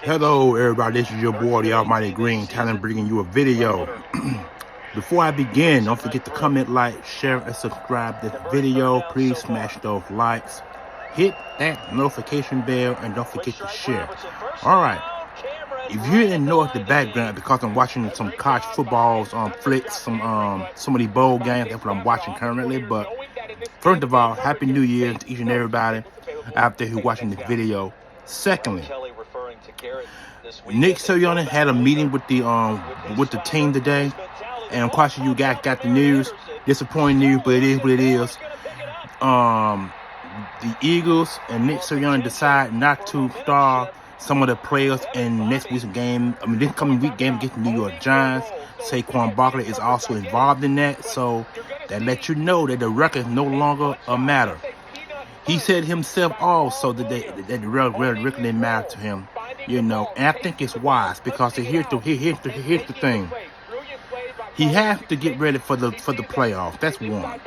Hello everybody, this is your boy the Almighty Green Talent, bringing you a video. Before I begin, don't forget to comment, like, share, and subscribe this video. Please smash those likes, hit that notification bell, and don't forget to share. Alright, if you didn't know at the background, because I'm watching some college footballs on flicks, some of these bowl games, that's what I'm watching currently. But first of all, Happy New Year to each and everybody out there who's watching this video. Secondly, Nick Sirianni had a meeting with the team today, and I'm quite sure you guys got the news. Disappointing news, but it is what it is. The Eagles and Nick Sirianni decide not to start some of the players in next week's game. I mean, this coming week game against the New York Giants. Saquon Barkley is also involved in that, so that lets you know that the record is no longer a matter. He said himself also that the record didn't matter to him, you know, and I think it's wise, because here's the thing. He has to get ready for the playoffs. That's one.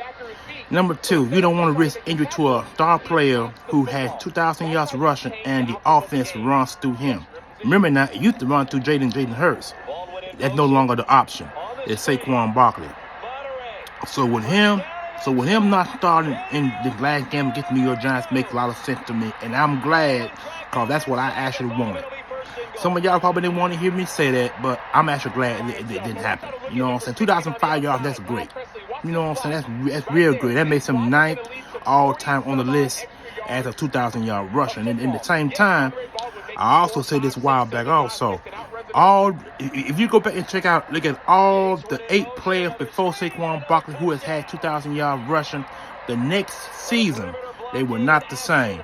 Number two, you don't want to risk injury to a star player who has 2,000 yards rushing and the offense runs through him. Remember now, it used to run through Jalen Hurts. That's no longer the option. It's Saquon Barkley. So with him not starting in the last game against the New York Giants makes a lot of sense to me, and I'm glad, because that's what I actually wanted. Some of y'all probably didn't want to hear me say that, but I'm actually glad it didn't happen. You know what I'm saying? 2,005 yards, that's great. You know what I'm saying? That's real great. That makes him 9th all-time on the list as a 2,000-yard rusher. And in the same time, I also said this a while back also, if you go back and look at all the 8 players before Saquon Barkley who has had 2,000 yards rushing, the next season, they were not the same.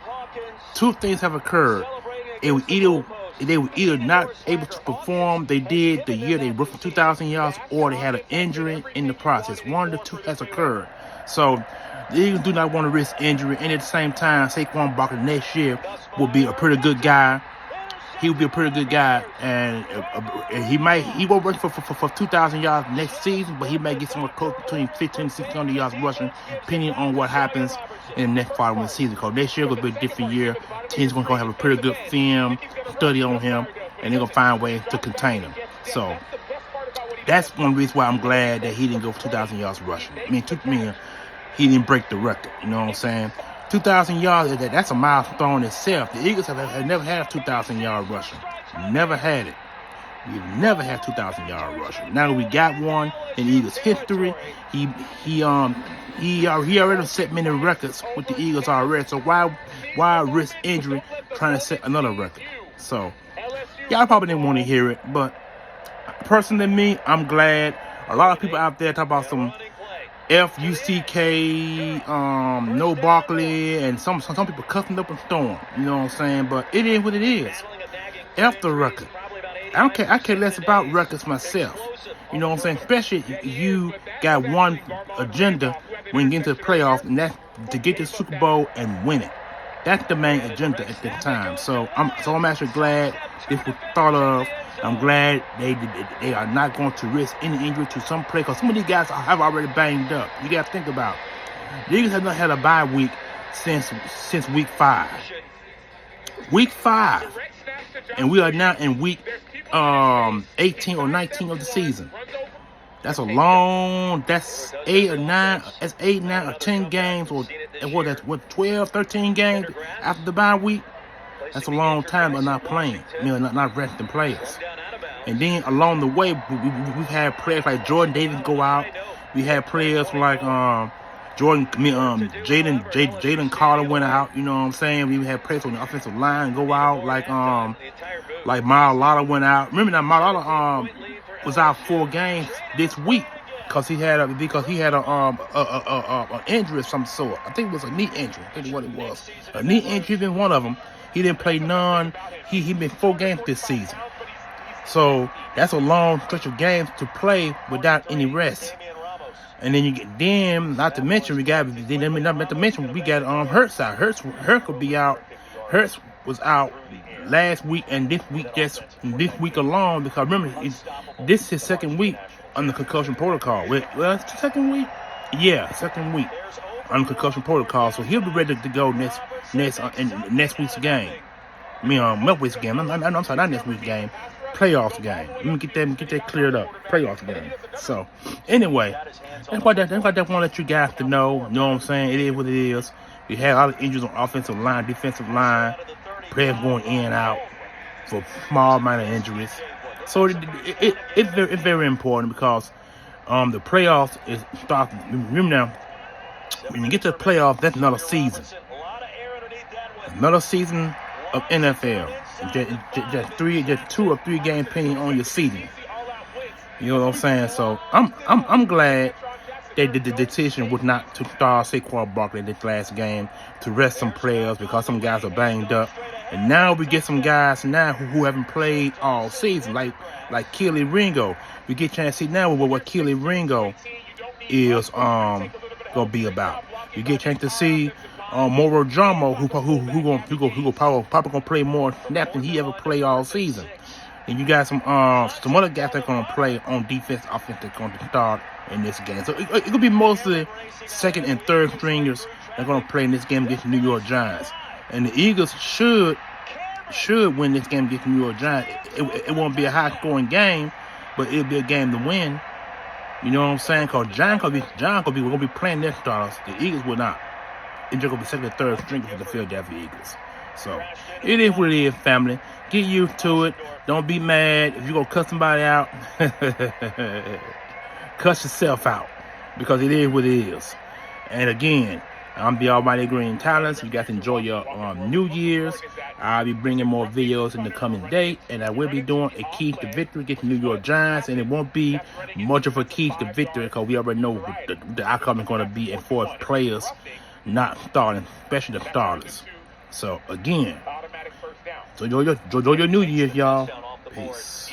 Two things have occurred. They were either not able to perform they did the year they rushed for 2,000 yards, or they had an injury in the process. One of the two has occurred. So the Eagles do not want to risk injury, and at the same time, Saquon Barkley next year will be a pretty good guy. He will be a pretty good guy, and he won't run for 2,000 yards next season, but he may get somewhere close between 1,500 and 1,600 yards rushing, depending on what happens in the next following season. Because next year will be a different year. Teams going to have a pretty good film study on him, and they're going to find ways to contain him. So that's one reason why I'm glad that he didn't go for 2,000 yards rushing. I mean, he didn't break the record. You know what I'm saying? 2,000 yards, that's a milestone itself. The Eagles have never had a 2,000 yard rushing. Never had it. We've never had 2,000 yard rushing. Now that we got one in Eagles history, he already set many records with the Eagles already. So why risk injury trying to set another record? So y'all probably didn't want to hear it, but personally, me, I'm glad. A lot of people out there talk about some F-U-C-K, no Barkley, and some people cussing up a storm. You know what I'm saying? But it is what it is. F the record. I care less about records myself. You know what I'm saying? Especially if you got one agenda when you get into the playoffs, and that's to get the Super Bowl and win it. That's the main agenda at the time. So I'm actually glad this was thought of. I'm glad they are not going to risk any injury to some players, because some of these guys have already banged up. You got to think about it. The Eagles have not had a bye week since week 5. Week 5. And we are now in week 18 or 19 of the season. That's that's 8 or 9, that's 8, 9, or 10 games, or that's 12, 13 games after the bye week. That's a long time of not playing, not resting players. And then along the way, we've had players like Jordan Davis go out. We had players like Jalen Carter went out. You know what I'm saying? We had players on the offensive line go out, like Mailata went out. Remember that Mailata was out 4 games this week because he had an injury of some sort. I think it was a knee injury. I think what it was, a knee injury. Even one of them. He didn't play none. He been 4 games this season. So that's a long stretch of games to play without any rest. And then not to mention we got Hurts out. Hurts could be out. Hurts was out last week and this week alone, because remember this is his second week on the concussion protocol. Well, it's the second week. Yeah, second week on concussion protocol. So he'll be ready to go next week's game. Memphis game. I'm sorry, not next week game. Playoffs game. Let me get that cleared up. Playoffs game. So, anyway, that's what I want to let you guys to know. You know what I'm saying? It is what it is. We had a lot of injuries on offensive line, defensive line, players going in and out for small minor injuries. So it's very important because the playoffs is starting. Remember now, when you get to the playoffs, that's another season. Another season of NFL. Just 2 or 3 games pending on your season. You know what I'm saying? So I'm glad that the decision was not to start Saquon Barkley in this last game, to rest some players because some guys are banged up. And now we get some guys now who haven't played all season, like Kelee Ringo. We get a chance to see now what Kelee Ringo is gonna be about. You get a chance to see Moro Jomo, who probably gonna play more snaps than he ever played all season. And you got some other guys that are gonna play on defense, offense that's gonna start in this game. So it could be mostly second and third stringers that are gonna play in this game against the New York Giants. And the Eagles should win this game against the New York Giants. It won't be a high-scoring game, but it'll be a game to win. You know what I'm saying? Because Giants gonna be playing their starters. The Eagles will not. It's just gonna be second and third stringers for the Philadelphia Eagles. So it is what it is, family. Get used to it. Don't be mad if you're gonna cut somebody out. Cut yourself out, because it is what it is. And again, I'm the Almighty Green Talents. You guys enjoy your New Year's. I'll be bringing more videos in the coming day, and I will be doing a key to victory against the New York Giants, and it won't be much of a key to victory because we already know what the outcome is going to be, and for players not starting, especially the starters. So again, enjoy your New Year's, y'all. Peace.